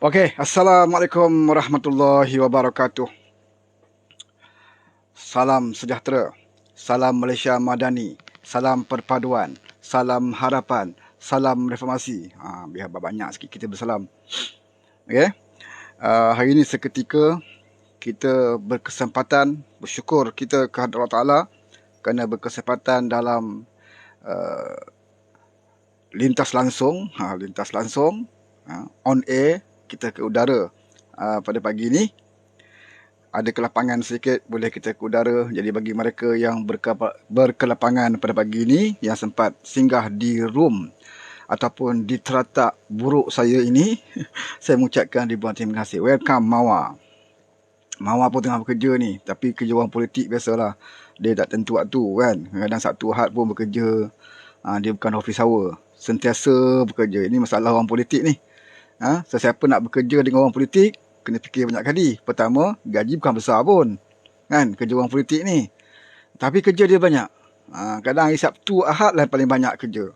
Okey, Assalamualaikum warahmatullahi wabarakatuh. Salam sejahtera, salam Malaysia Madani, salam perpaduan, salam harapan, salam reformasi. Biar banyak sikit kita bersalam. Okey. Hari ini seketika kita berkesempatan bersyukur kita kehadrat Allah Taala kerana berkesempatan dalam lintas langsung on air kita ke udara pada pagi ini. Ada kelapangan sedikit, boleh kita ke udara. Jadi bagi mereka yang berkelapangan pada pagi ini, yang sempat singgah di room ataupun di teratak buruk saya ini, saya mengucapkan ribuan terima kasih. Welcome Mawa. Mawa pun tengah bekerja ni, tapi kerja orang politik biasalah. Dia tak tentu waktu kan. Kadang Sabtu Ahad pun bekerja. Dia bukan office hour. Sentiasa bekerja. Ini masalah orang politik ni. Sesiapa nak bekerja dengan orang politik, kena fikir banyak kali. Pertama, gaji bukan besar pun. Kan, kerja orang politik ni. Tapi kerja dia banyak. Kadang hari Sabtu, Ahad lah paling banyak kerja.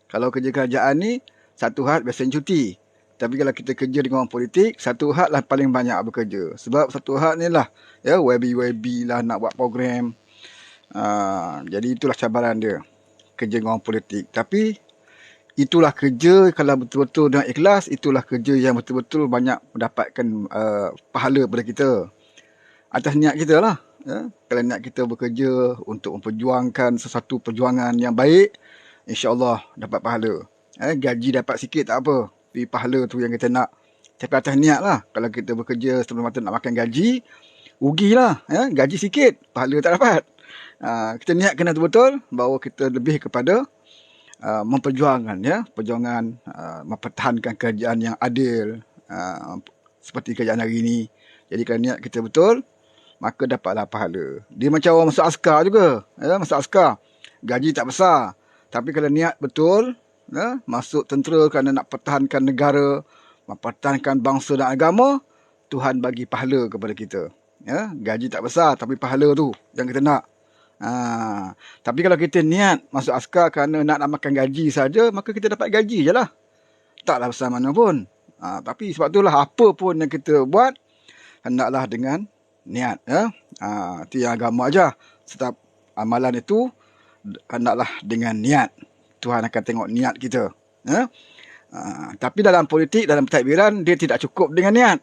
Kalau kerja kerajaan ni, satu Ahad biasanya cuti. Tapi kalau kita kerja dengan orang politik, satu Ahad lah paling banyak bekerja. Sebab satu Ahad ni lah, ya, YB lah nak buat program. Jadi itulah cabaran dia. Kerja dengan orang politik. Tapi, itulah kerja kalau betul-betul dengan ikhlas, itulah kerja yang betul-betul banyak mendapatkan pahala pada kita. Atas niat kita lah. Ya. Kalau niat kita bekerja untuk memperjuangkan sesuatu perjuangan yang baik, insya-Allah dapat pahala. Gaji dapat sikit tak apa. Tapi pahala tu yang kita nak. Tapi atas niat lah. Kalau kita bekerja sebelum mata nak makan gaji, rugilah. Gaji sikit, pahala tak dapat. Kita niat kena betul-betul bahawa kita lebih kepada memperjuangkan, ya, perjuangan mempertahankan kerajaan yang adil, seperti kerajaan hari ini. Jadi kalau niat kita betul, maka dapatlah pahala. Dia macam orang masuk askar juga, ya, masuk askar gaji tak besar, tapi kalau niat betul, ya, masuk tentera kerana nak pertahankan negara, mempertahankan bangsa dan agama, Tuhan bagi pahala kepada kita. Ya, gaji tak besar tapi pahala tu yang kita nak. Tapi kalau kita niat masuk askar kerana nak makan gaji saja, maka kita dapat gaji je lah. Taklah besar mana pun. Tapi sebab itulah apa pun yang kita buat, hendaklah dengan niat. Ya? Itu yang agama aja. Setiap amalan itu, hendaklah dengan niat. Tuhan akan tengok niat kita. Ya? Tapi dalam politik, dalam pentadbiran, dia tidak cukup dengan niat.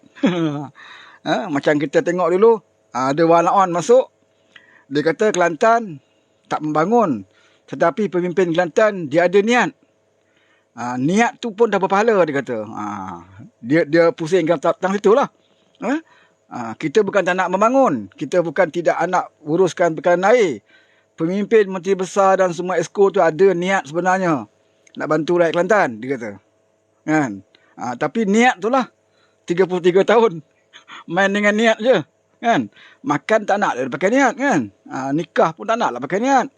Macam kita tengok dulu, ada walaon masuk, dia kata Kelantan tak membangun. Tetapi pemimpin Kelantan, dia ada niat. Niat tu pun dah berpahala, dia kata. Dia pusingkan tentang situ lah. Kita bukan tak nak membangun. Kita bukan tidak nak uruskan bekalan air. Pemimpin, menteri besar dan semua exco tu ada niat sebenarnya. Nak bantu rakyat Kelantan, dia kata. Kan? Tapi niat tu lah. 33 tahun. Main dengan niat je. Kan? Makan tak nak dia pakai niat kan. Nikah pun tak nak lah pakai niat.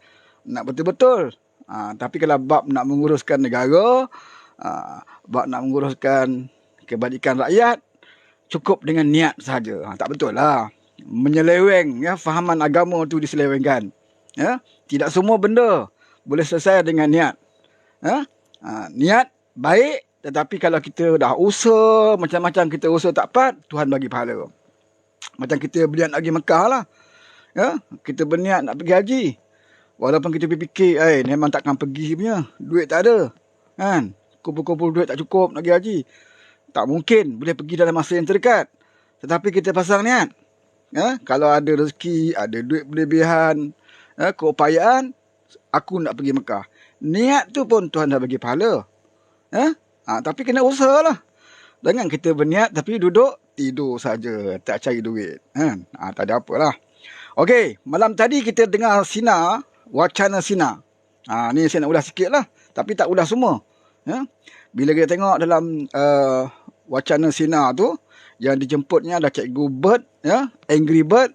Nak betul-betul. Tapi kalau bab nak menguruskan negara, bab nak menguruskan kebajikan rakyat, cukup dengan niat sahaja. Tak betul lah. Menyeleweng, ya, fahaman agama tu diselewengkan. Ya? Tidak semua benda boleh selesai dengan niat. Ya? Niat baik, tetapi kalau kita dah usaha, macam-macam kita usaha tak dapat, Tuhan bagi pahala. Macam kita berniat nak pergi Mekah lah. Ya? Kita berniat nak pergi haji. Walaupun kita fikir, memang takkan pergi punya. Duit tak ada. Kan? Kumpul-kumpul duit tak cukup nak pergi haji. Tak mungkin boleh pergi dalam masa yang terdekat. Tetapi kita pasang niat. Ya? Kalau ada rezeki, ada duit berlebihan, ya, keupayaan, aku nak pergi Mekah. Niat tu pun Tuhan dah bagi pahala. Ya? Tapi kena usaha lah. Jangan kita berniat tapi duduk tidur saja, tak cari duit. Tak ada apalah. Okey, malam tadi kita dengar sinar, wacana sinar. Ni saya nak ulas sikit lah. Tapi tak ulas semua. Ya? Bila kita tengok dalam wacana sinar tu, yang dijemputnya ada Cikgu Bird, ya? Angry Bird.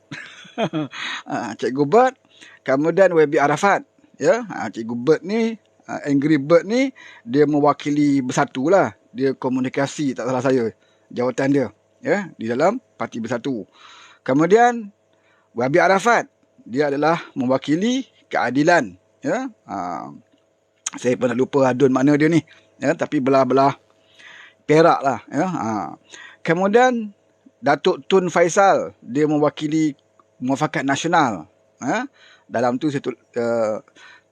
Cikgu Bird. Kemudian YB Arafat. Ya? Cikgu Bird ni, Angry Bird ni, dia mewakili Bersatu lah. Dia komunikasi, tak salah saya, jawatan dia. Ya, di dalam Parti Bersatu. Kemudian Wabi Arafat, dia adalah mewakili keadilan. Ya, saya pernah lupa adun mana dia ni. Ya, tapi belah-belah Perak lah. Ya, Kemudian Datuk Tun Faisal, dia mewakili Muafakat Nasional. Dalam tu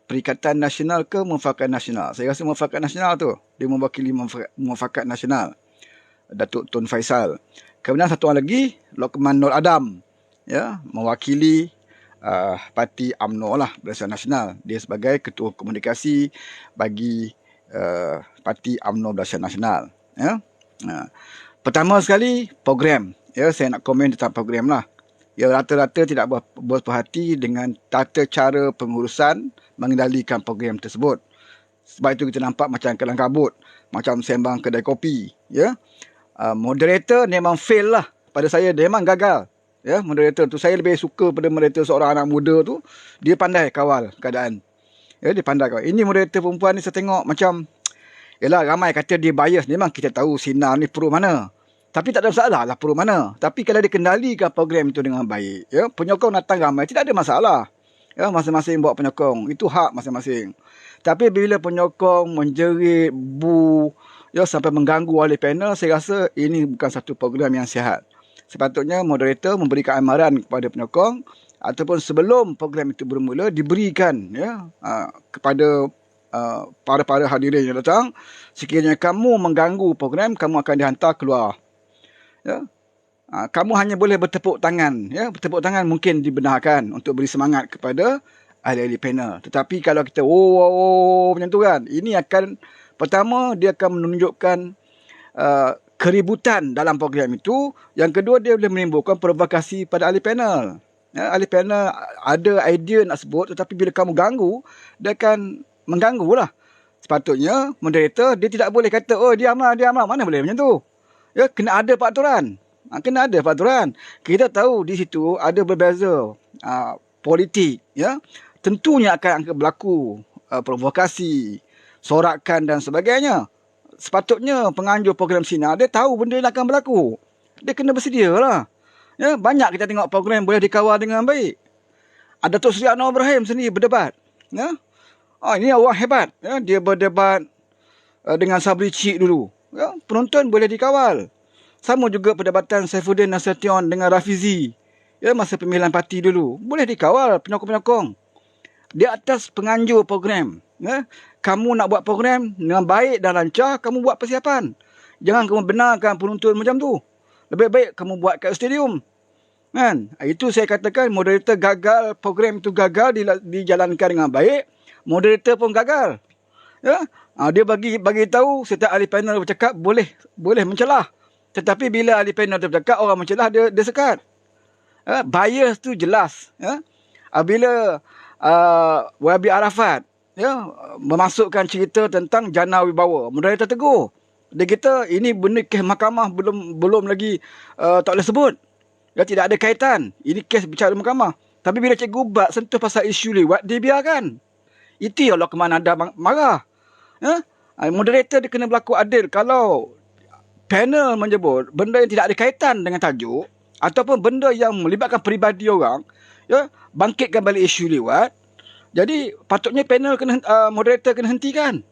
Perikatan Nasional ke Muafakat Nasional? Saya rasa Muafakat Nasional tu. Dia mewakili Muafakat Nasional. Datuk Tun Faisal. Kemudian satu orang lagi, Lokman Nur Adam, ya, mewakili Parti UMNO lah, Barisan Nasional. Dia sebagai Ketua Komunikasi bagi Parti UMNO Barisan Nasional. Ya. Pertama sekali, program. Ya, saya nak komen tentang program lah. Ya, rata-rata tidak berhati dengan tata cara pengurusan mengendalikan program tersebut. Sebab itu kita nampak macam kelang kabut, macam sembang kedai kopi. Ya, moderator memang fail lah. Pada saya dia memang gagal. Ya, moderator tu saya lebih suka pada moderator seorang anak muda tu. Dia pandai kawal keadaan. Ya, dia pandai kawal. Ini moderator perempuan ni saya tengok macam, yalah, ramai kata dia bias. Memang kita tahu sinar ni pro mana. Tapi tak ada masalah lah pro mana. Tapi kalau dia kendalikan program itu dengan baik, ya, penyokong datang ramai, tidak ada masalah. Ya, masing-masing bawa penyokong. Itu hak masing-masing. Tapi bila penyokong menjerit, ya, sampai mengganggu ahli panel, saya rasa ini bukan satu program yang sihat. Sepatutnya moderator memberikan amaran kepada penyokong ataupun sebelum program itu bermula diberikan, ya, kepada para hadirin yang datang, sekiranya kamu mengganggu program, kamu akan dihantar keluar. Ya. Kamu hanya boleh bertepuk tangan. Ya. Bertepuk tangan mungkin dibenarkan untuk beri semangat kepada ahli-ahli panel. Tetapi kalau kita macam tu kan, ini akan, pertama dia akan menunjukkan keributan dalam program itu. Yang kedua, dia boleh menimbulkan provokasi pada ahli panel. Ya, ahli panel ada idea nak sebut, tetapi bila kamu ganggu, dia akan mengganggu lah. Sepatutnya moderator dia tidak boleh kata, oh diamlah. Mana boleh macam tu. Ya, kena ada peraturan. Kena ada peraturan. Kita tahu di situ ada berbeza politik. Ya, tentunya akan berlaku provokasi, sorakan dan sebagainya. Sepatutnya penganjur program sinar dia tahu benda yang akan berlaku. Dia kena bersedia lah. Ya, banyak kita tengok program boleh dikawal dengan baik. Ada Datuk Seri Anwar Ibrahim sendiri berdebat. Ya, ini orang hebat. Ya, dia berdebat dengan Sabri Cik dulu. Ya, penonton boleh dikawal. Sama juga perdebatan Saifuddin Nasution dengan Rafizi. Ya, masa pemilihan parti dulu. Boleh dikawal penyokong-penyokong. Di atas penganjur program. Ya, kamu nak buat program dengan baik dan lancar, kamu buat persiapan. Jangan kamu benarkan penonton macam tu. Lebih baik kamu buat kat stadium. Kan? Itu saya katakan moderator gagal, program itu gagal dijalankan dengan baik. Moderator pun gagal. Ya, dia bagi tahu setiap ahli panel bercakap boleh mencelah. Tetapi bila ahli panel bercakap orang mencelah, dia sekat. Bias tu jelas. Ya. Bila Wabi Arafat, ya, memasukkan cerita tentang Jana Wibawa, moderator tegur. Dia kata ini benda kes mahkamah belum lagi tak boleh sebut. Ya, tidak ada kaitan. Ini kes bicara mahkamah. Tapi bila Cikgu Bat sentuh pasal isu lewat, dia biarkan. Itu yang Lokman ada marah. Ya? Moderator dia kena berlaku adil. Kalau panel menyebut benda yang tidak ada kaitan dengan tajuk ataupun benda yang melibatkan peribadi orang, ya, bangkitkan balik isu lewat, jadi patutnya panel moderator kena hentikan.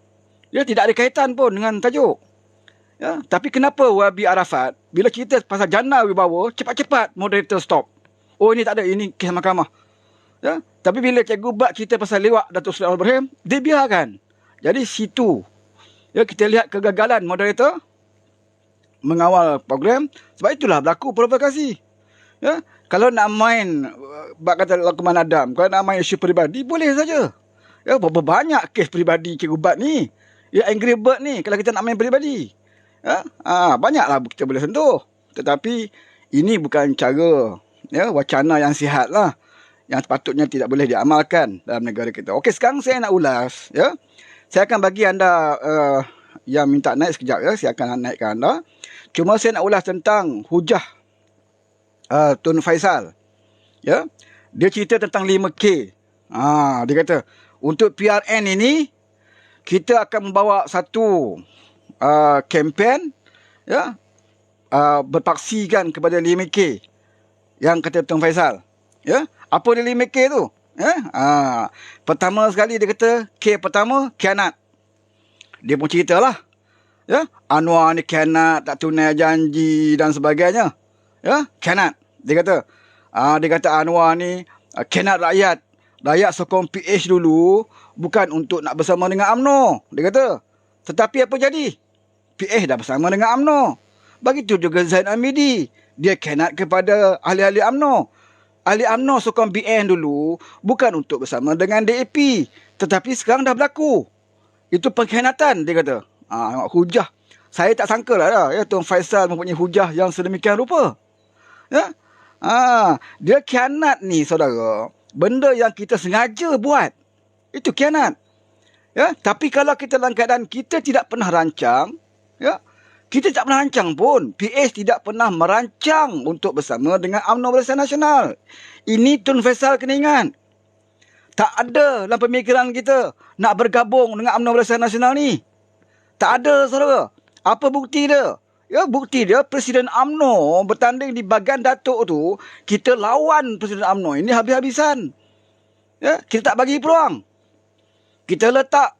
Ya, tidak ada kaitan pun dengan tajuk. Ya, tapi kenapa Wabi Arafat bila cerita pasal Jana Wibawa, cepat-cepat moderator stop. Oh, ini tak ada, ini kes mahkamah. Ya, tapi bila Cikgu Bat cerita pasal lewat Datuk Seri Anwar Ibrahim, dia biarkan. Jadi situ, ya, kita lihat kegagalan moderator mengawal program. Sebab itulah berlaku provokasi. Ya, kalau nak main, kata Lokman Adam, kalau nak main isu peribadi, boleh saja. Ya, berapa banyak kes peribadi Cikgu Bat ni. Ya, Angry Bird ni, kalau kita nak main peribadi. Ya, banyaklah kita boleh sentuh. Tetapi ini bukan cara, ya, wacana yang sihat lah. Yang sepatutnya tidak boleh diamalkan dalam negara kita. Okey, sekarang saya nak ulas. Ya. Saya akan bagi anda yang minta naik sekejap. Ya. Saya akan naikkan anda. Cuma saya nak ulas tentang hujah Tun Faisal. Ya. Dia cerita tentang 5K. Dia kata, untuk PRN ini, kita akan membawa satu kempen, ya, berpaksikan kepada 5K. Yang kata Tun Faisal. Ya. Apa dia 5K tu? Ya? Pertama sekali dia kata, K pertama, khianat. Dia pun cerita lah. Ya, Anwar ni khianat, tak tunai janji dan sebagainya. Ya, khianat. Dia kata Anwar ni khianat rakyat. Rakyat sokong PH dulu bukan untuk nak bersama dengan UMNO. Dia kata. Tetapi apa jadi? PH dah bersama dengan UMNO. Begitu juga Zaid Amidi. Dia khianat kepada ahli-ahli UMNO. Ahli UMNO sokong BN dulu bukan untuk bersama dengan DAP. Tetapi sekarang dah berlaku. Itu pengkhianatan, dia kata. Hujah. Saya tak sangka lah ya, Tuan Faisal mempunyai hujah yang sedemikian rupa. Ya? Dia khianat ni, saudara. Benda yang kita sengaja buat. Itu khianat. Ya? Tapi kalau kita dalam keadaan kita tidak pernah rancang, ya, kita tak pernah rancang pun. PH tidak pernah merancang untuk bersama dengan UMNO Barisan Nasional. Ini Tun Faisal kena ingat. Tak ada dalam pemikiran kita nak bergabung dengan UMNO Barisan Nasional ni. Tak ada, saudara. Apa bukti dia? Ya, bukti dia Presiden UMNO bertanding di Bagan Datuk tu, kita lawan Presiden UMNO ini habis-habisan. Ya, kita tak bagi peluang. Kita letak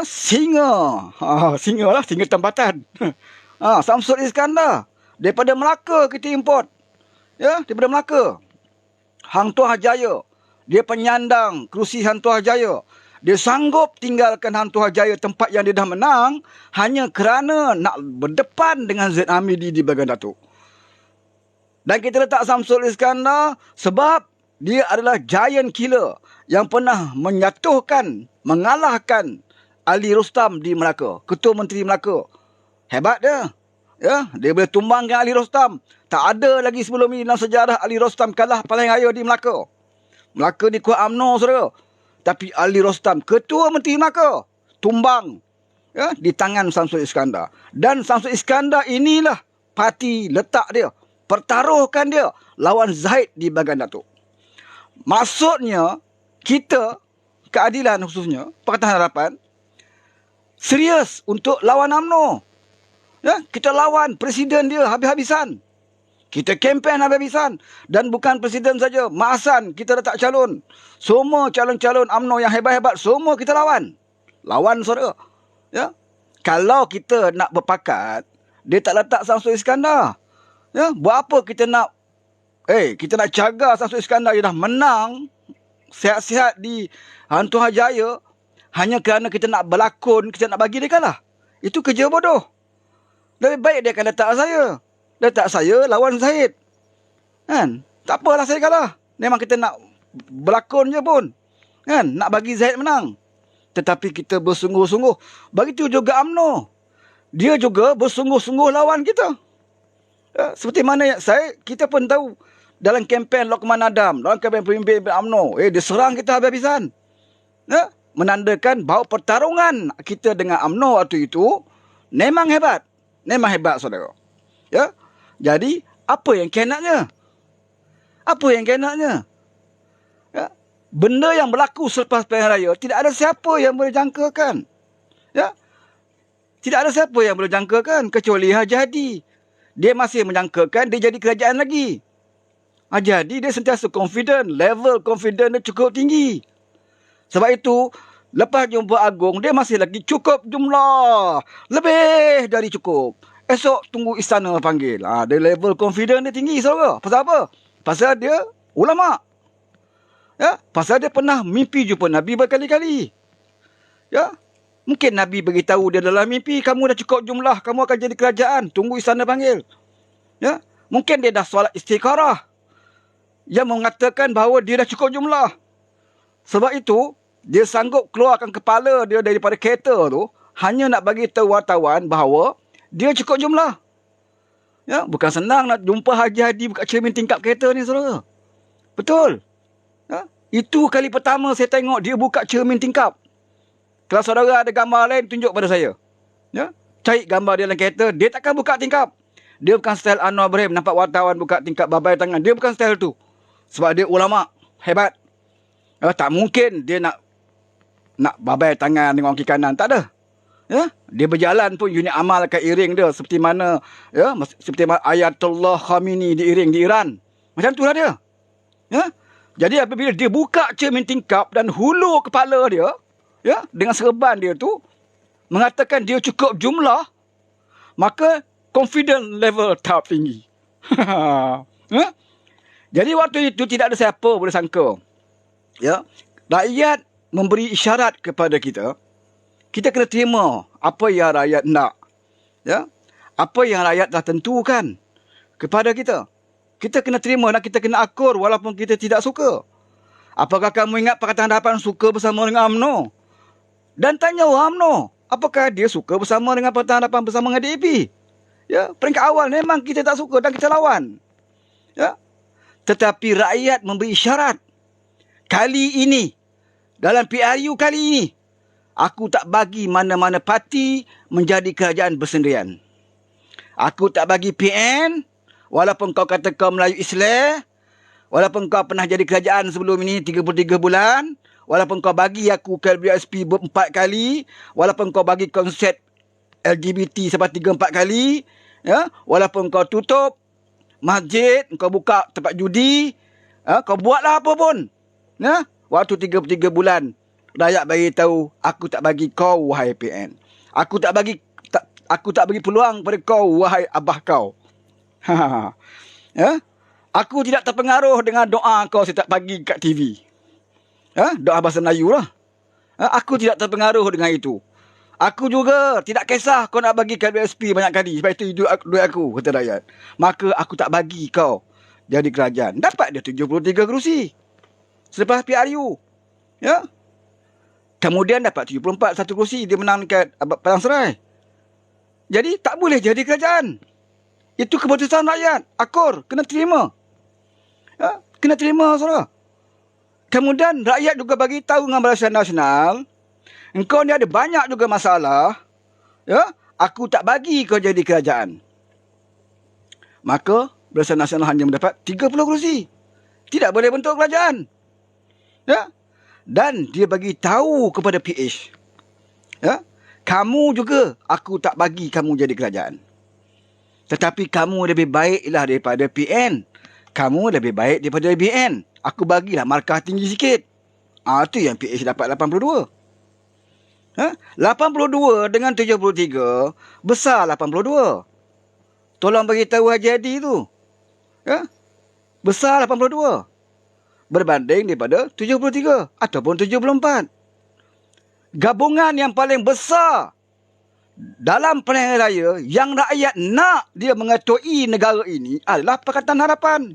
singa. Singa tempatan. Samsul Iskandar. Daripada Melaka kita import. Ya, daripada Melaka. Hang Tuah Jaya. Dia penyandang kerusi Hang Tuah Jaya. Dia sanggup tinggalkan Hang Tuah Jaya, tempat yang dia dah menang, hanya kerana nak berdepan dengan Zaid Hamidi di Bagan Datuk. Dan kita letak Samsul Iskandar sebab dia adalah giant killer yang pernah mengalahkan Ali Rostam di Melaka, Ketua Menteri Melaka. Hebat dia. Ya, dia boleh tumbangkan Ali Rostam. Tak ada lagi sebelum ini dalam sejarah Ali Rostam kalah paling raya di Melaka. Melaka di kuat UMNO, saudara. Tapi Ali Rostam, Ketua Menteri Melaka, tumbang di tangan Samsul Iskandar. Dan Samsul Iskandar inilah parti letak dia, pertaruhkan dia lawan Zaid di Bagan Datuk. Maksudnya, kita, keadilan khususnya, Pakatan Harapan, serius untuk lawan UMNO. Ya, kita lawan presiden dia habis-habisan. Kita kempen habis-habisan. Dan bukan presiden saja. Mak Hassan kita letak calon. Semua calon-calon UMNO yang hebat-hebat, semua kita lawan. Lawan, saudara. Ya? Kalau kita nak berpakat, dia tak letak Samsul Iskandar. Ya? Buat apa kita nak kita nak jaga Samsul Iskandar, dia dah menang sihat-sihat di Hang Tuah Jaya, hanya kerana kita nak berlakon, kita nak bagi dia kalah. Itu kerja bodoh. Lebih baik dia akan letak saya. Letak saya lawan Zaid. Kan? Tak apalah saya kalah. Memang kita nak berlakon je pun. Kan? Nak bagi Zaid menang. Tetapi kita bersungguh-sungguh. Begitu juga UMNO. Dia juga bersungguh-sungguh lawan kita. Ya, seperti mana kita pun tahu. Dalam kempen Lokman Adam, dalam kempen pemimpin UMNO, dia serang kita habis-habisan. Ya? Menandakan bahawa pertarungan kita dengan UMNO waktu itu memang hebat. Memang hebat, saudara. Ya? Jadi, apa yang khianatnya? Apa yang khianatnya? Ya? Benda yang berlaku selepas pilihan raya, tidak ada siapa yang boleh jangkakan. Ya? Tidak ada siapa yang boleh jangkakan kecuali Haji Hadi. Dia masih menjangkakan dia jadi kerajaan lagi. Jadi, dia sentiasa confident. Level confident dia cukup tinggi. Sebab itu, lepas jumpa Agong, dia masih lagi cukup jumlah. Lebih dari cukup. Esok tunggu istana panggil. Dia level confident dia tinggi, saudara. Pasal apa? Pasal dia ulama. Ya, pasal dia pernah mimpi jumpa Nabi berkali-kali. Ya, mungkin Nabi beritahu dia dalam mimpi, kamu dah cukup jumlah, kamu akan jadi kerajaan. Tunggu istana panggil. Ya, mungkin dia dah solat istikharah yang mengatakan bahawa dia dah cukup jumlah. Sebab itu, dia sanggup keluarkan kepala dia daripada kereta tu hanya nak bagi tahu wartawan bahawa dia cukup jumlah. Ya, bukan senang nak jumpa Haji Hadi buka cermin tingkap kereta ni, saudara. Betul. Ya, itu kali pertama saya tengok dia buka cermin tingkap. Kalau saudara ada gambar lain, tunjuk pada saya. Ya, cari gambar dia dalam kereta, dia takkan buka tingkap. Dia bukan style Anwar Ibrahim, nampak wartawan buka tingkap babai tangan. Dia bukan style tu. Sebab dia ulama, hebat. Ya, tak mungkin dia nak babai tangan dengan kaki kanan. Tak ada. Ya, dia berjalan pun unit amal akan iring dia seperti mana seperti mana Ayatollah Khamenei diiring di Iran. Macam itulah dia. Ya. Jadi apabila dia buka cermin tingkap dan hulur kepala dia, ya, dengan serban dia tu, mengatakan dia cukup jumlah, maka confidence level tahap tinggi. Ha? Jadi waktu itu tidak ada siapa boleh sangka. Ya, rakyat memberi isyarat kepada kita. Kita kena terima apa yang rakyat nak. Ya, apa yang rakyat dah tentukan kepada kita. Kita kena terima dan kita kena akur walaupun kita tidak suka. Apakah kamu ingat Pakatan Harapan suka bersama dengan UMNO? Dan tanya UMNO, apakah dia suka bersama dengan Pakatan Harapan bersama dengan DAP? Ya, peringkat awal memang kita tak suka dan kita lawan. Ya. Tetapi rakyat memberi isyarat. Kali ini, dalam PRU kali ini, aku tak bagi mana-mana parti menjadi kerajaan bersendirian. Aku tak bagi PN, walaupun kau kata kau Melayu Islam, walaupun kau pernah jadi kerajaan sebelum ini 33 bulan, walaupun kau bagi aku KWSP 4 kali, walaupun kau bagi konsep LGBT sampai 3-4 kali, ya, walaupun kau tutup masjid, kau buka tempat judi, ya, kau buatlah apa pun. Ya, waktu 33 bulan, rakyat bagi tahu aku tak bagi kau wahai PN. Aku tak bagi peluang pada kau wahai abah kau. Ya? Aku tidak terpengaruh dengan doa kau setiap pagi kat TV. Ya? Doa bahasa Melayu lah. Ya? Aku tidak terpengaruh dengan itu. Aku juga tidak kisah kau nak bagi KWSP banyak kali. Sebab itu duit aku, kata rakyat. Maka aku tak bagi kau jadi kerajaan. Dapat dia 73 kerusi. Selepas PRU. Ya? Kemudian dapat 74, satu kerusi. Dia menang dekat Padang Serai. Jadi tak boleh jadi kerajaan. Itu keputusan rakyat. Akur. Kena terima. Ya? Kena terima, saudara. Kemudian rakyat juga bagi tahu dengan Barisan Nasional, engkau ni ada banyak juga masalah. Ya? Aku tak bagi kau jadi kerajaan. Maka Barisan Nasional hanya mendapat 30 kerusi. Tidak boleh bentuk kerajaan. Ya? Dan dia bagi tahu kepada PH. Ya? Kamu juga aku tak bagi kamu jadi kerajaan. Tetapi kamu lebih baiklah daripada PN. Kamu lebih baik daripada BN. Aku bagilah markah tinggi sikit. Itu yang PH dapat 82. 82 dengan 73, besar 82. Tolong bagi tahu Haji Hadi tu. Ya? Besar 82. Berbanding daripada 73 ataupun 74. Gabungan yang paling besar dalam pilihan raya yang rakyat nak dia mengetuai negara ini adalah Pakatan Harapan.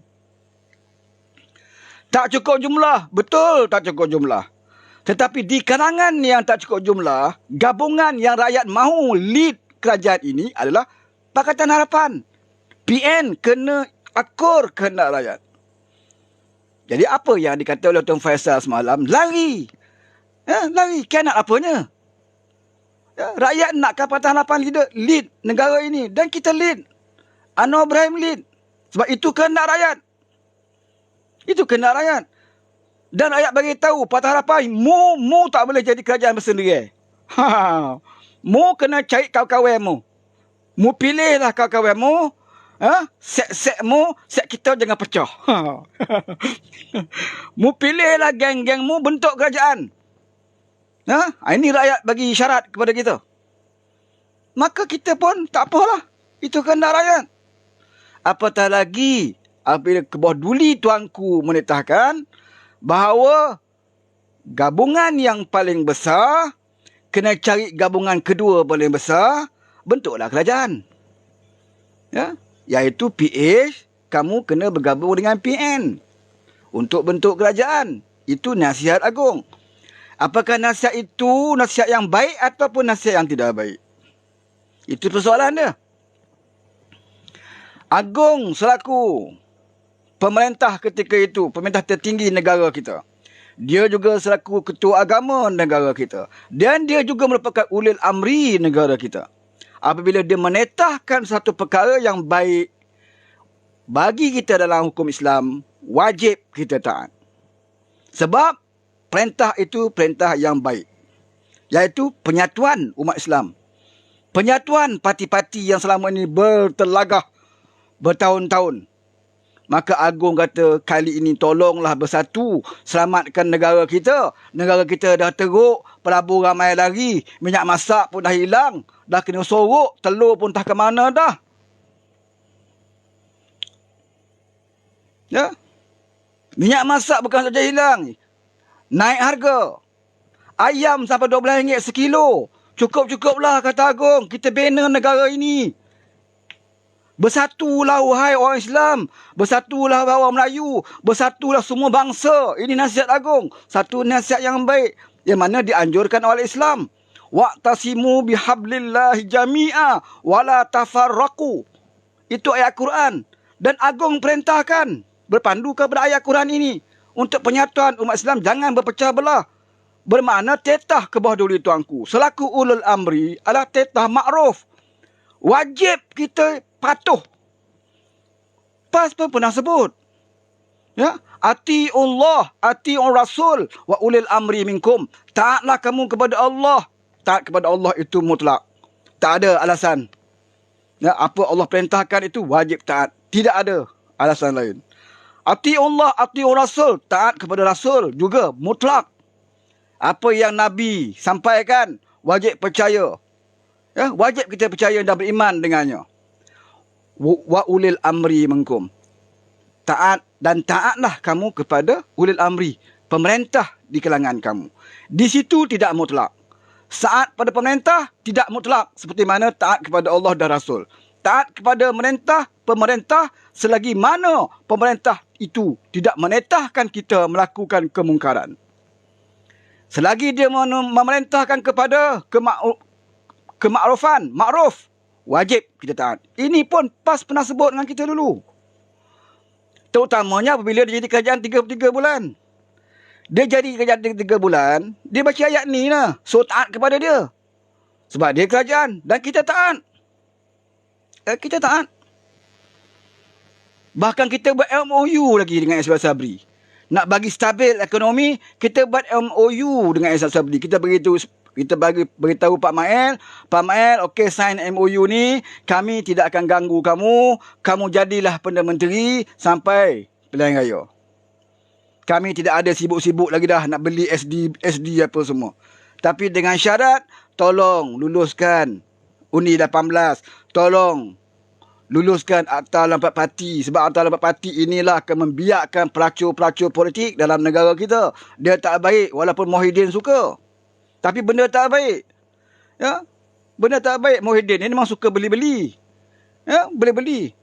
Tak cukup jumlah. Betul tak cukup jumlah. Tetapi di kalangan yang tak cukup jumlah, gabungan yang rakyat mahu lead kerajaan ini adalah Pakatan Harapan. PN kena akur kehendak rakyat. Jadi apa yang dikata oleh Tuan Faisal semalam? Lari. Ya, lari. Kan nak apanya? Ya, rakyat nakkan Pakatan Harapan lead negara ini. Dan kita lead. Anwar Ibrahim lead. Sebab itu kehendak rakyat. Itu kehendak rakyat. Dan rakyat bagi tahu Pakatan Harapan, mu tak boleh jadi kerajaan bersendirian. Mu kena cari kawan-kawan mu. Mu pilihlah kawan-kawan mu. Set mu, set kita jangan pecah. Mu pilihlah geng-geng mu bentuk kerajaan. Ini rakyat bagi syarat kepada kita. Maka kita pun tak apalah. Itu kehendak rakyat. Apatah lagi apabila Kebawah Duli tuanku menetahkan bahawa gabungan yang paling besar kena cari gabungan kedua paling besar, bentuklah kerajaan. Ya, iaitu PH, kamu kena bergabung dengan PN untuk bentuk kerajaan. Itu nasihat agung. Apakah nasihat itu nasihat yang baik ataupun nasihat yang tidak baik? Itu persoalan dia. Agung selaku pemerintah ketika itu, pemerintah tertinggi negara kita. Dia juga selaku ketua agama negara kita. Dan dia juga merupakan ulil amri negara kita. Apabila dia menetahkan satu perkara yang baik, bagi kita dalam hukum Islam, wajib kita taat. Sebab perintah itu perintah yang baik. Iaitu penyatuan umat Islam. Penyatuan parti-parti yang selama ini bertelagah bertahun-tahun. Maka Agung kata, kali ini tolonglah bersatu, selamatkan negara kita. Negara kita dah teruk, pelabur ramai lagi, minyak masak pun dah hilang, dah kena sorok, telur pun tak ke mana dah. Ya? Minyak masak bukan saja hilang, naik harga. Ayam sampai RM12 sekilo. Cukup-cukuplah, kata Agung, kita bina negara ini. Bersatulah wahai orang Islam, bersatulah wahai orang Melayu, bersatulah semua bangsa. Ini nasihat Agung, satu nasihat yang baik yang mana dianjurkan oleh Islam. Wa'tasimu bihablillahi jami'a wala tafarraqu. Itu ayat Quran, dan Agung perintahkan berpandu kepada ayat Quran ini untuk penyatuan umat Islam, jangan berpecah belah. Bermakna tetah ke bawah duli tuanku. Selaku ulul amri adalah tetah makruf. Wajib kita patuh. PAS pun pernah sebut. Ya, atiullah, atiur rasul wa ulil amri minkum. Taatlah kamu kepada Allah. Taat kepada Allah itu mutlak. Tak ada alasan. Ya, apa Allah perintahkan itu wajib taat. Tidak ada alasan lain. Atiullah, atiur rasul. Taat kepada rasul juga mutlak. Apa yang Nabi sampaikan wajib percaya. Ya, wajib kita percaya dan beriman dengannya. Wa ulil amri minkum. Taat dan taatlah kamu kepada ulil amri, pemerintah di kalangan kamu. Di situ tidak mutlak. Taat pada pemerintah tidak mutlak, seperti mana taat kepada Allah dan Rasul. Taat kepada pemerintah selagi mana pemerintah itu tidak menetahkan kita melakukan kemungkaran. Selagi dia memerintahkan kepada kemakrufan, makruf, wajib kita taat. Ini pun PAS pernah sebut dengan kita dulu. Terutamanya apabila dia jadi kerajaan 3 bulan. Dia jadi kerajaan 3 bulan, dia baca ayat ni lah. So taat kepada dia. Sebab dia kerajaan dan kita taat. Kita taat. Bahkan kita buat MOU lagi dengan Ismail Sabri. Nak bagi stabil ekonomi, kita buat MOU dengan Ismail Sabri. Kita beritahu Pak Mael, okey, sign MOU ni, kami tidak akan ganggu kamu, kamu jadilah Perdana Menteri sampai pilihan raya. Kami tidak ada sibuk-sibuk lagi dah nak beli SD apa semua. Tapi dengan syarat, tolong luluskan Undi 18, tolong luluskan Akta Lambat Parti. Sebab Akta Lambat Parti inilah akan membiarkan pelacur-pelacur politik dalam negara kita. Dia tak baik walaupun Muhyiddin suka. Tapi benda tak baik. Ya, benda tak baik. Muhyiddin ni memang suka beli-beli. Ya, beli-beli.